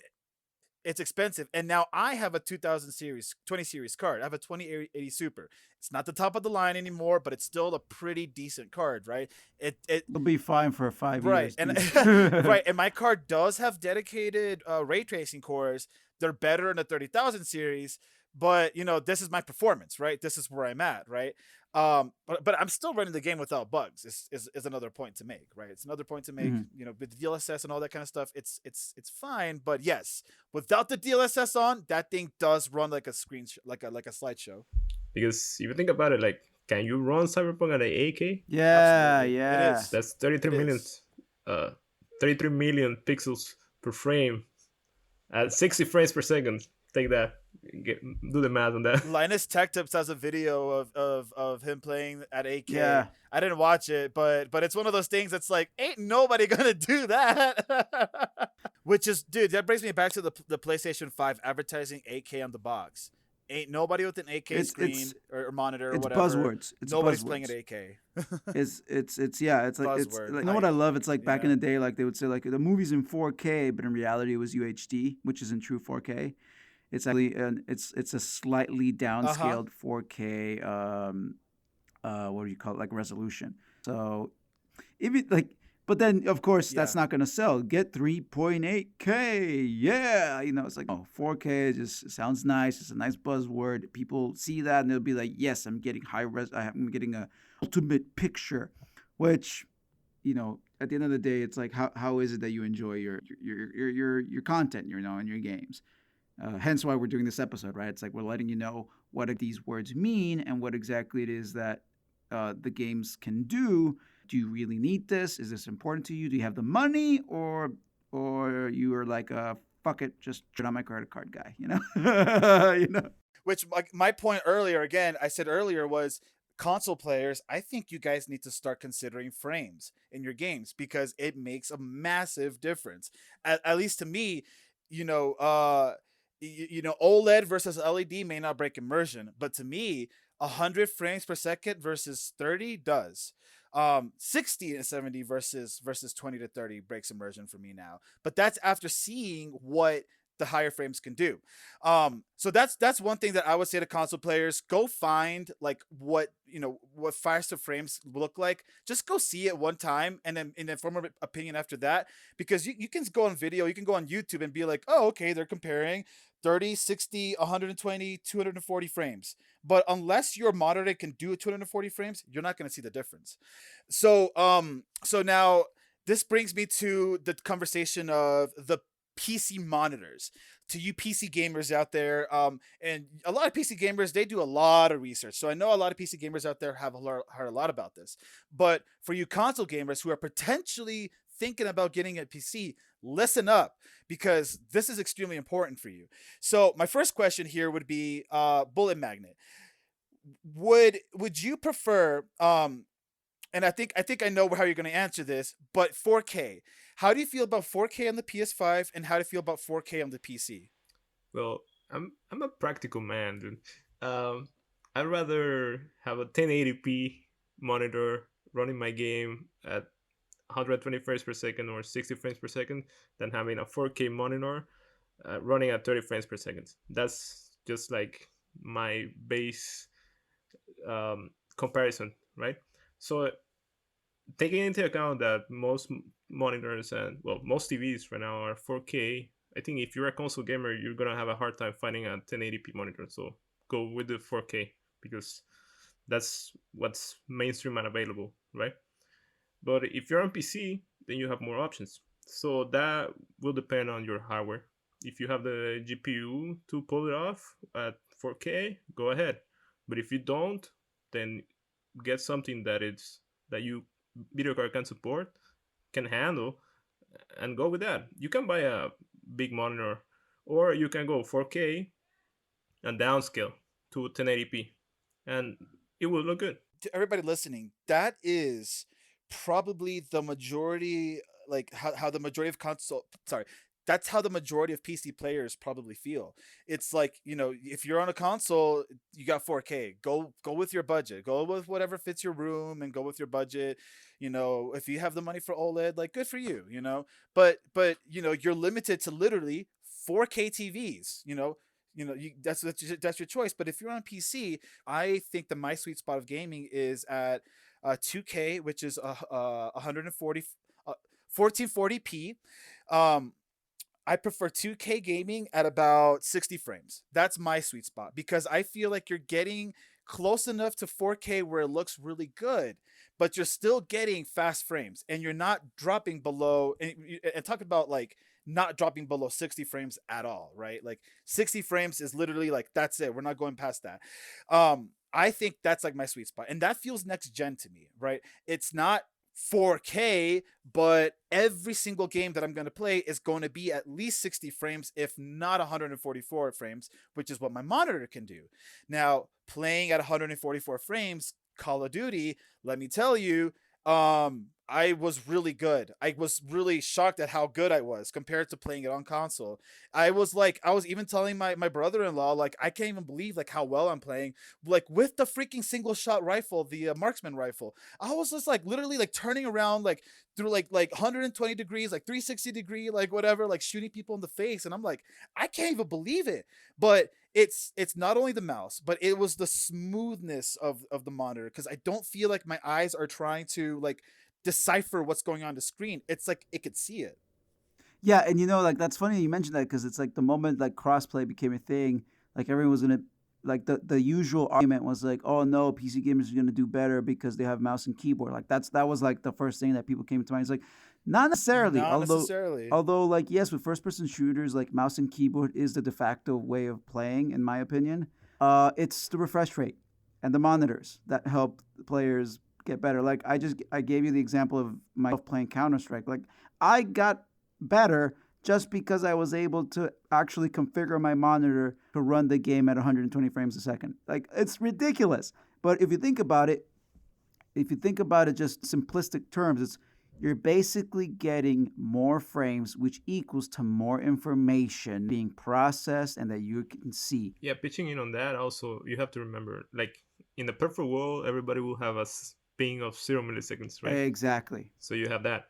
Speaker 2: it's expensive. And now I have a 2000 series, 20 series card. I have a 2080 Super. It's not the top of the line anymore, but it's still a pretty decent card, right? It
Speaker 1: It'll be fine for 5 years,
Speaker 2: Right, and
Speaker 1: dude.
Speaker 2: right, and my card does have dedicated ray tracing cores. They're better in the 30,000 series, but this is my performance, right? This is where I'm at, right? But I'm still running the game without bugs. Is another point to make, right? It's another point to make.
Speaker 1: Mhm.
Speaker 2: With the DLSS and all that kind of stuff, it's fine. But yes, without the DLSS on, that thing does run like a like a slideshow.
Speaker 3: Because if you think about it, like, can you run Cyberpunk at 8K?
Speaker 1: Yeah,
Speaker 2: Absolutely, it
Speaker 1: yeah.
Speaker 2: is.
Speaker 3: That's
Speaker 2: It is.
Speaker 3: 33 million pixels per frame at 60 frames per second. Take that. Do the math on that.
Speaker 2: Linus Tech Tips has a video of him playing at 8K.
Speaker 1: Yeah.
Speaker 2: I didn't watch it, but it's one of those things that's like, ain't nobody gonna do that. Which is, dude, that brings me back to the PlayStation 5 advertising 8K on the box. Ain't nobody with an 8K
Speaker 1: It's
Speaker 2: screen or monitor or
Speaker 1: it's
Speaker 2: whatever.
Speaker 1: buzzwords. It's
Speaker 2: Nobody's
Speaker 1: buzzwords.
Speaker 2: playing at 8K.
Speaker 1: It's yeah. It's like it's
Speaker 2: Buzzword
Speaker 1: like, you know what I
Speaker 2: hype.
Speaker 1: love? It's like back in
Speaker 2: Yeah.
Speaker 1: the day, like they would say like the movie's in 4K, but in reality it was UHD, which isn't true 4K. It's actually it's a slightly
Speaker 2: Uh-huh.
Speaker 1: downscaled 4K what do you call it, like resolution. So if it like, but then of course
Speaker 2: Yeah.
Speaker 1: that's not gonna sell. Get 3.8K, yeah. You know, it's like, oh, 4K just sounds nice. It's a nice buzzword. People see that and they'll be like, yes, I'm getting high res. I'm getting a ultimate picture, which, you know, at the end of the day, it's like how is it that you enjoy your content, you know, in your games. Hence why we're doing this episode, right? It's like we're letting you know what these words mean and what exactly it is that the games can do. Do you really need this? Is this important to you? Do you have the money, or you are like a fuck it, just turn on my credit card guy, you know? You know?
Speaker 2: Which, like, my point earlier, again, I said earlier, was console players, I think you guys need to start considering frames in your games because it makes a massive difference. At least to me, you know, OLED versus LED may not break immersion, but to me, 100 frames per second versus 30 does. 60 and 70 versus 20 to 30 breaks immersion for me now. But that's after seeing what the higher frames can do. So that's one thing that I would say to console players: go find like what faster frames look like. Just go see it one time and then form an opinion after that. Because you can go on video, you can go on YouTube and be like, oh, okay, they're comparing 30, 60, 120, 240 frames. But unless your monitor can do 240 frames, you're not going to see the difference. So now this brings me to the conversation of the PC monitors. To you PC gamers out there, and a lot of PC gamers, they do a lot of research. So I know a lot of PC gamers out there have heard a lot about this. But for you console gamers who are potentially thinking about getting a PC, listen up because this is extremely important for you. So my first question here would be, bulletMAGNETT. Would you prefer, and I think I know how you're going to answer this, but 4K. How do you feel about 4K on the PS5 and how do you feel about 4K on the PC?
Speaker 3: Well, I'm a practical man, dude. I'd rather have a 1080p monitor running my game at 120 frames per second or 60 frames per second than having a 4K monitor running at 30 frames per second. That's just like my base comparison, right? So taking into account that most monitors and well most TVs right now are 4K, I think if you're a console gamer, you're gonna have a hard time finding a 1080p monitor. So go with the 4K because that's what's mainstream and available, right? But if you're on PC, then you have more options. So that will depend on your hardware. If you have the GPU to pull it off at 4K, go ahead. But if you don't, then get something that you video card can support, can handle, and go with that. You can buy a big monitor, or you can go 4K and downscale to 1080p, and it will look good.
Speaker 2: To everybody listening, that is probably the majority, like how the majority of console, sorry, that's how the majority of PC players probably feel. It's like, if you're on a console, you got 4K. Go with your budget. Go with whatever fits your room and go with your budget. If you have the money for OLED, like good for you, But you're limited to literally 4K TVs, that's your choice. But if you're on PC, I think my sweet spot of gaming is at 2K, which is 140 1440p. I prefer 2K gaming at about 60 frames. That's my sweet spot because I feel like you're getting close enough to 4K where it looks really good, but you're still getting fast frames and you're not dropping below. And talk about like not dropping below 60 frames at all, right? Like 60 frames is literally like that's it. We're not going past that. I think that's like my sweet spot, and that feels next gen to me, right? It's not 4K, but every single game that I'm going to play is going to be at least 60 frames, if not 144 frames, which is what my monitor can do. Now, playing at 144 frames, Call of Duty, let me tell you, I was really good. I was really shocked at how good I was compared to playing it on console. I was even telling my brother-in-law, like, I can't even believe like how well I'm playing, like with the freaking single shot rifle, the marksman rifle. I was just like literally like turning around like through like 120 degrees, like 360 degree, like whatever, like shooting people in the face, and I'm like, I can't even believe it. But it's not only the mouse, but it was the smoothness of the monitor, because I don't feel like my eyes are trying to like decipher what's going on the screen. It's like it could see it.
Speaker 1: Yeah, and like that's funny you mentioned that because it's like the moment like crossplay became a thing, like everyone was gonna like the usual argument was like, oh no, PC gamers are gonna do better because they have mouse and keyboard. Like that was like the first thing that people came to mind. It's like not necessarily,
Speaker 2: Not
Speaker 1: although
Speaker 2: necessarily.
Speaker 1: like yes, with first person shooters, like mouse and keyboard is the de facto way of playing, in my opinion. It's the refresh rate and the monitors that help players get better. Like I gave you the example of myself playing Counter-Strike. Like I got better just because I was able to actually configure my monitor to run the game at 120 frames a second. Like it's ridiculous. But if you think about it, just simplistic terms, it's you're basically getting more frames, which equals to more information being processed and that you can see.
Speaker 3: Yeah, pitching in on that, also, you have to remember, like, in the perfect world, everybody will have a ping of 0 milliseconds, right?
Speaker 1: Exactly.
Speaker 3: So you have that.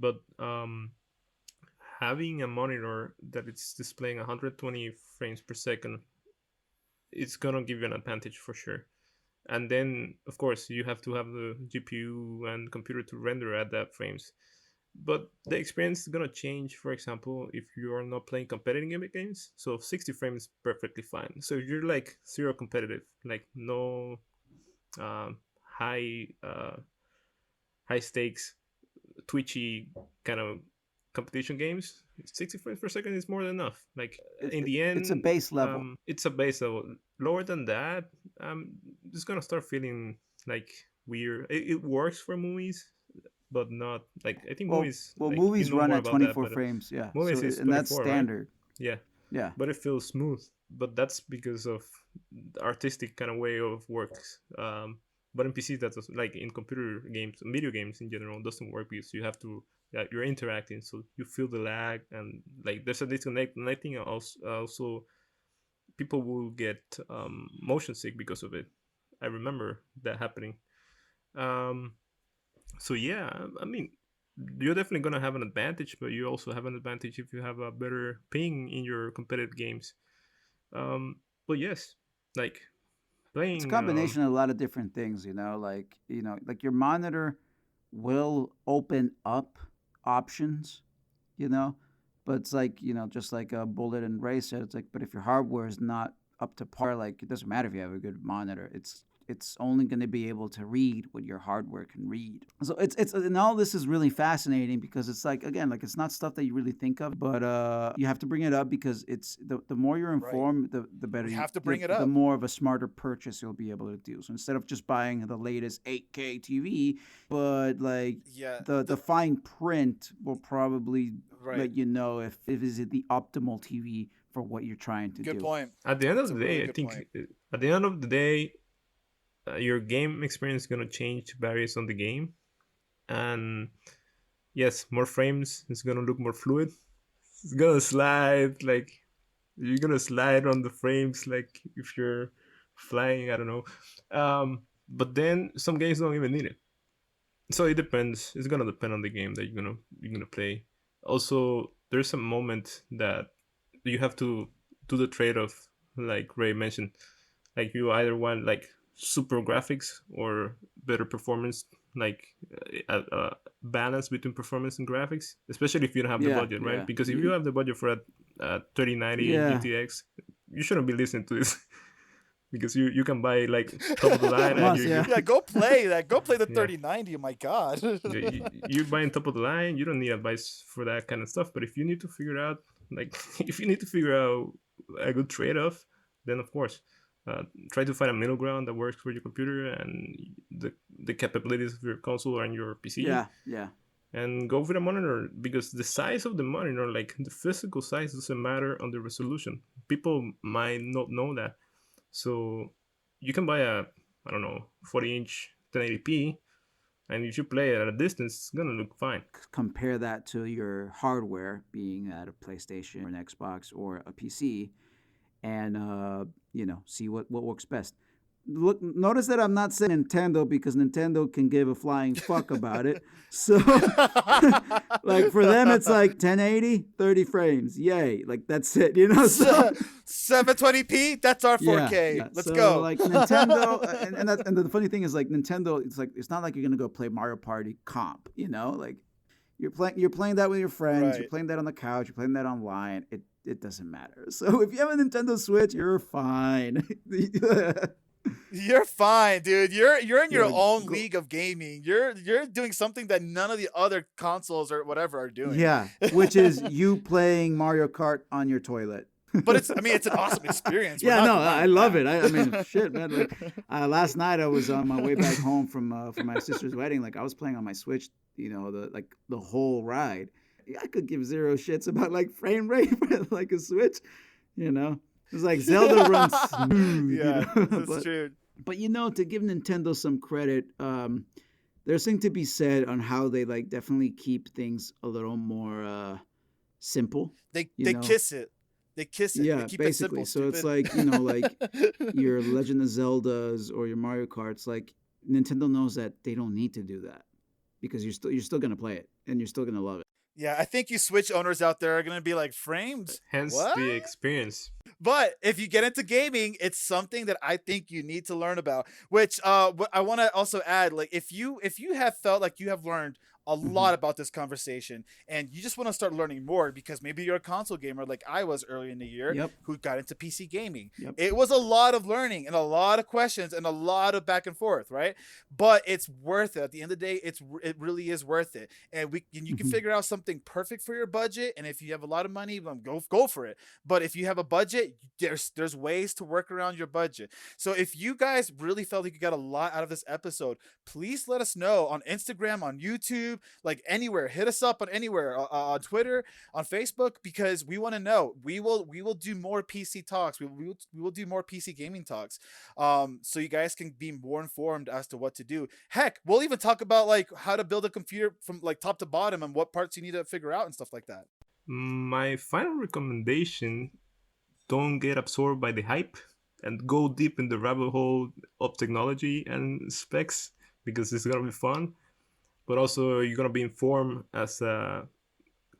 Speaker 3: But having a monitor that it's displaying 120 frames per second, it's going to give you an advantage for sure. And then, of course, you have to have the GPU and computer to render at that frames. But the experience is going to change, for example, if you are not playing competitive games. So 60 frames is perfectly fine. So if you're like zero competitive, like no high stakes, twitchy kind of competition games, 60 frames per second is more than enough. Like in the end,
Speaker 1: it's a base level.
Speaker 3: It's a base level. Lower than that, just gonna start feeling like weird. It works for movies, but not like I think movies.
Speaker 1: Well,
Speaker 3: like,
Speaker 1: movies
Speaker 3: you know
Speaker 1: run
Speaker 3: more
Speaker 1: at
Speaker 3: about
Speaker 1: 24
Speaker 3: that,
Speaker 1: frames. Yeah,
Speaker 3: movies
Speaker 1: so,
Speaker 3: is
Speaker 1: and that's
Speaker 3: 24,
Speaker 1: standard.
Speaker 3: Right?
Speaker 1: Yeah.
Speaker 3: But it feels smooth. But that's because of the artistic kind of way of works. But in PC, that's like in computer games, video games in general, doesn't work because you have to. Yeah, you're interacting, so you feel the lag, and like there's a disconnect. And I think also people will get motion sick because of it. I remember that happening. Um, so yeah, I mean, you're definitely gonna have an advantage, but you also have an advantage if you have a better ping in your competitive games. But yes, like playing.
Speaker 1: It's a combination of a lot of different things, like your monitor will open up options, but it's like, just like a bullet and Ray said, it's like, but if your hardware is not up to par, like it doesn't matter if you have a good monitor. It's only going to be able to read what your hardware can read. So it's and all this is really fascinating because it's like, again, like it's not stuff that you really think of, but you have to bring it up because it's the more you're informed, the better
Speaker 2: you have to bring it up.
Speaker 1: The more of a smarter purchase you'll be able to do. So instead of just buying the latest 8K TV, but like the fine print will probably let you know if is it the optimal TV for what you're trying to do.
Speaker 2: Good point.
Speaker 3: At the end of the day, I think at the end of the day, your game experience is gonna change varies on the game, and yes, more frames is gonna look more fluid. It's gonna slide, like you're gonna slide on the frames, like if you're flying. I don't know, but then some games don't even need it. So it depends. It's gonna depend on the game that you're gonna play. Also, there's a moment that you have to do the trade-off, like Ray mentioned. Like you either want like super graphics or better performance, like a balance between performance and graphics, especially if you don't have the budget, right? Because if you have the budget for a 3090 GTX, you shouldn't be listening to this because you can buy like top of the line.
Speaker 2: Go play that. Go play the 3090. My God.
Speaker 3: You're buying top of the line. You don't need advice for that kind of stuff. But if you need to figure out, like, if you need to figure out a good trade-off, then of course. Try to find a middle ground that works for your computer and the capabilities of your console and your PC.
Speaker 1: Yeah.
Speaker 3: And go with a monitor, because the size of the monitor, like the physical size, doesn't matter on the resolution. People might not know that. So you can buy a, I don't know, 40-inch 1080p, and if you play it at a distance, it's gonna look fine.
Speaker 1: Compare that to your hardware being at a PlayStation or an Xbox or a PC, and see what works best. Look, notice that I'm not saying Nintendo, because Nintendo can give a flying fuck about it. So, like, for them, it's like 1080, 30 frames. Yay. Like, that's it, So,
Speaker 2: 720p, that's our 4K.
Speaker 1: yeah.
Speaker 2: Let's
Speaker 1: So,
Speaker 2: go.
Speaker 1: like, Nintendo, and the funny thing is, like, Nintendo, it's not like you're going to go play Mario Party comp, Like, you're playing that with your friends.
Speaker 2: Right.
Speaker 1: You're playing that on the couch. You're playing that online. It doesn't matter. So, if you have a Nintendo Switch, you're fine.
Speaker 2: You're fine, dude. You're in your
Speaker 1: Yeah,
Speaker 2: own league of gaming. You're doing something that none of the other consoles or whatever are doing.
Speaker 1: Yeah, which is you playing Mario Kart on your toilet.
Speaker 2: But it's an awesome experience.
Speaker 1: Yeah, no, I love it. I mean, shit, man. Like, last night I was on my way back home from my sister's wedding. Like, I was playing on my Switch, the whole ride. I could give zero shits about like frame rate for like a Switch, It's like Zelda runs smooth.
Speaker 2: Yeah, that's true.
Speaker 1: But to give Nintendo some credit, there's something to be said on how they like definitely keep things a little more simple.
Speaker 2: They kiss it. They kiss it.
Speaker 1: Yeah,
Speaker 2: they keep
Speaker 1: basically.
Speaker 2: It simple,
Speaker 1: so
Speaker 2: stupid.
Speaker 1: it's like like your Legend of Zeldas or your Mario Karts. Like, Nintendo knows that they don't need to do that, because you're still gonna play it and you're still gonna love it.
Speaker 2: Yeah, I think you Switch owners out there are going to be like, frames?
Speaker 3: Hence
Speaker 2: What?
Speaker 3: the experience.
Speaker 2: But if you get into gaming, it's something that I think you need to learn about, which what I want to also add, like, if you have felt like you have learned a lot about this conversation and you just want to start learning more, because maybe you're a console gamer like I was early in the year,
Speaker 1: Yep.
Speaker 2: who got into PC gaming.
Speaker 1: Yep.
Speaker 2: It was a lot of learning and a lot of questions and a lot of back and forth, right? But it's worth it. At the end of the day, it really is worth it. And you can figure out something perfect for your budget, and if you have a lot of money, go for it. But if you have a budget, there's ways to work around your budget. So if you guys really felt like you got a lot out of this episode, please let us know on Instagram, on YouTube, like anywhere. Hit us up on anywhere, on Twitter, on Facebook, because we want to know. We will do more PC talks. We will do more PC gaming talks, so you guys can be more informed as to what to do. Heck, we'll even talk about like how to build a computer from like top to bottom and what parts you need to figure out and stuff like that.
Speaker 3: My final recommendation: don't get absorbed by the hype and go deep in the rabbit hole of technology and specs, because it's gonna be fun. But also, you're gonna be informed as a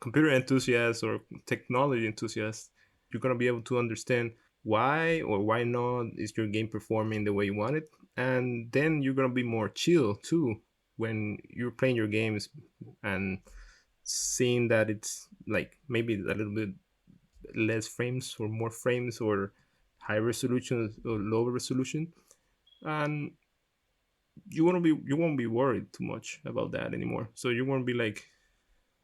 Speaker 3: computer enthusiast or technology enthusiast. You're gonna be able to understand why or why not is your game performing the way you want it, and then you're gonna be more chill too when you're playing your games and seeing that it's like maybe a little bit less frames or more frames or high resolution or lower resolution, and you won't be worried too much about that anymore. So you won't be like,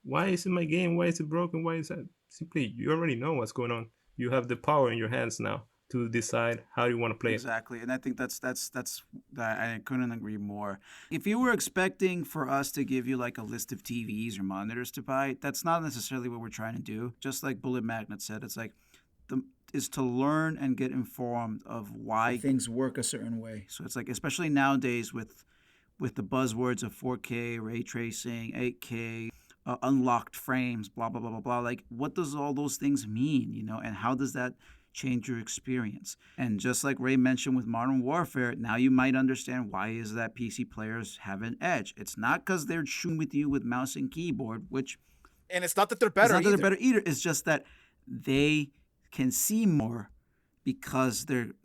Speaker 3: why is it my game? Why is it broken? Why is that? Simply, you already know what's going on. You have the power in your hands now to decide how you want to play it.
Speaker 1: Exactly, and I think that's I couldn't agree more. If you were expecting for us to give you like a list of TVs or monitors to buy, that's not necessarily what we're trying to do. Just like bulletMAGNETT said, it's like is to learn and get informed of why things work a certain way. So it's like, especially nowadays with the buzzwords of 4K, ray tracing, 8K, unlocked frames, blah blah blah blah blah. Like, what does all those things mean? And how does that change your experience? And just like Ray mentioned with Modern Warfare, now you might understand why is that PC players have an edge. It's not because they're shooting with you with mouse and keyboard,
Speaker 2: and it's not that they're better.
Speaker 1: It's just that they can see more because their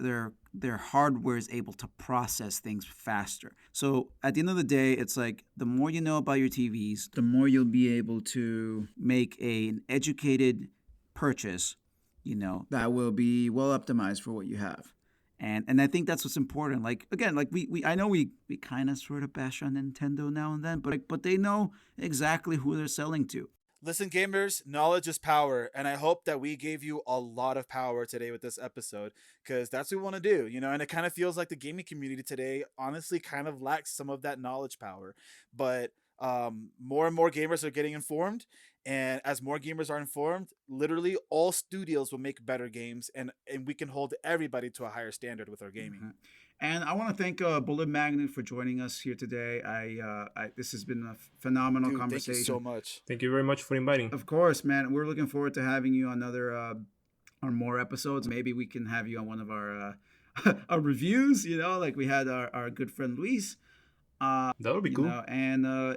Speaker 1: hardware is able to process things faster. So at the end of the day, it's like the more you know about your TVs, the more you'll be able to make an educated purchase, that will be well optimized for what you have. And I think that's what's important. Like, again, like I know we kind of sort of bash on Nintendo now and then, but they know exactly who they're selling to.
Speaker 2: Listen, gamers, knowledge is power, and I hope that we gave you a lot of power today with this episode, because that's what we want to do, you know. And it kind of feels like the gaming community today, honestly, kind of lacks some of that knowledge power. But more and more gamers are getting informed, and as more gamers are informed, literally all studios will make better games, and we can hold everybody to a higher standard with our gaming.
Speaker 1: Mhm. And I want to thank Bullet Magnet for joining us here today. This has been a phenomenal
Speaker 2: Dude,
Speaker 1: conversation.
Speaker 2: thank you so much.
Speaker 3: Thank you very much for inviting.
Speaker 1: Of course, man. We're looking forward to having you on on more episodes. Maybe we can have you on one of our our reviews. You know, like we had our good friend Luis.
Speaker 3: That would be cool.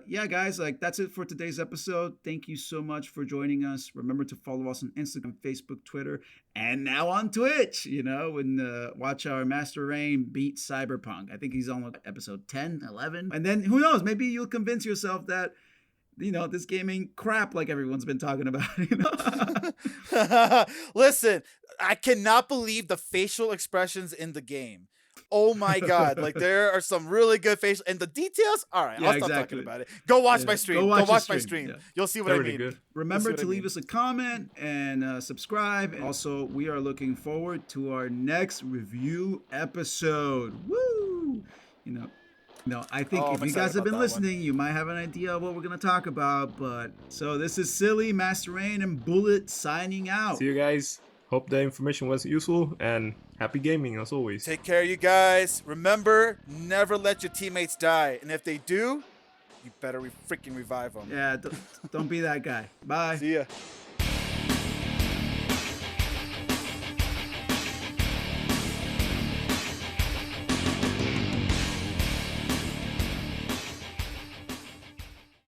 Speaker 1: Yeah, guys, like that's it for today's episode. Thank you so much for joining us. Remember to follow us on Instagram, Facebook, Twitter, and now on Twitch. You know, and watch our Master Rein beat Cyberpunk. I think he's on episode 10, 11. And then who knows? Maybe you'll convince yourself that, you know, this game ain't crap like everyone's been talking about. You know?
Speaker 2: Listen, I cannot believe the facial expressions in the game. Oh my god, like there are some really good facial and the details. All right,
Speaker 1: Yeah,
Speaker 2: I'll stop
Speaker 1: exactly.
Speaker 2: talking about it. Go watch my stream. Go watch my stream.
Speaker 1: Yeah.
Speaker 2: You'll see what
Speaker 3: They're
Speaker 2: I
Speaker 3: really
Speaker 2: mean.
Speaker 3: good.
Speaker 1: Remember
Speaker 2: what
Speaker 1: to
Speaker 2: I
Speaker 1: leave
Speaker 2: mean.
Speaker 1: us a comment and subscribe. And also, we are looking forward to our next review episode. Woo! You know, I think
Speaker 2: Oh,
Speaker 1: if
Speaker 2: I'm
Speaker 1: you guys
Speaker 2: excited
Speaker 1: have been
Speaker 2: about that one.
Speaker 1: listening, you might have an idea of what we're gonna talk about. But so this is Silly, Master Rain, and Bullet signing out.
Speaker 3: See you guys. Hope the information was useful, and happy gaming as always.
Speaker 2: Take care, you guys. Remember, never let your teammates die, and if they do, you better freaking revive them.
Speaker 1: Yeah, don't be that guy. Bye.
Speaker 2: See ya.